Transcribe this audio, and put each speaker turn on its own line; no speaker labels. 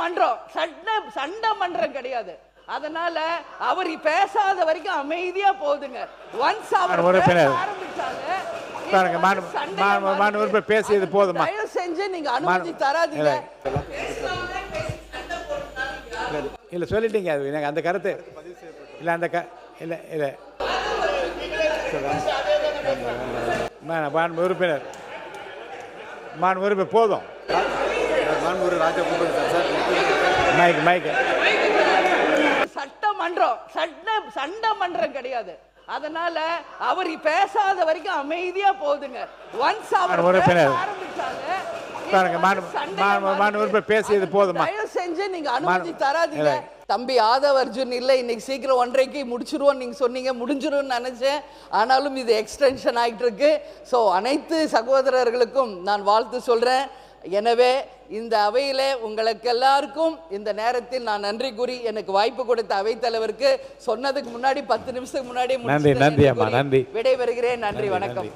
மன்றம், சண்டை மன்றம் கிடையாது. அதனால அவர் பேசாத வரைக்கும் அமைதியா போதுங்க. ஒன்ஸ் அவர் ஆரம்பிச்சாங்க
பேசியது போதுமா?
தயவு செஞ்சு நீங்க அனுமதி தராதீங்க.
இல்ல சொல்லிட்டீங்க, அது எனக்கு அந்த கருத்து இல்ல. அந்த இல்ல இல்ல மாண்பு உறுப்பினர் போதும்.
சண்டை மன்றம் கிடையாது. அதனால அவர் பேசாத வரைக்கும் அமைதியா போதுங்க. ஒன்ஸ் அவர் ஆரம்பிச்சாங்க
பேசியது போதுமா?
தயவு செஞ்சு நீங்க அனுமதி தராதீங்க. தம்பி ஆதவ் அர்ஜுன் இல்லை, இன்னைக்கு சீக்கிரம் 1:30க்கு முடிச்சிருவோம் நீங்க சொன்னீங்க. முடிஞ்சிரும்னு நினைச்சேன், ஆனாலும் இது எக்ஸ்டென்ஷன் ஆகிட்டு இருக்கு. ஸோ அனைத்து சகோதரர்களுக்கும் நான் வாழ்த்து சொல்றேன். எனவே இந்த அவையிலே உங்களுக்கு எல்லாருக்கும் இந்த நேரத்தில் நான் நன்றி கூறி எனக்கு வாய்ப்பு கொடுத்த அவைத்தலைவருக்கு சொன்னதுக்கு முன்னாடி 10 நிமிஷத்துக்கு முன்னாடி
நன்றி.
விடைபெறுகிறேன். நன்றி, வணக்கம்.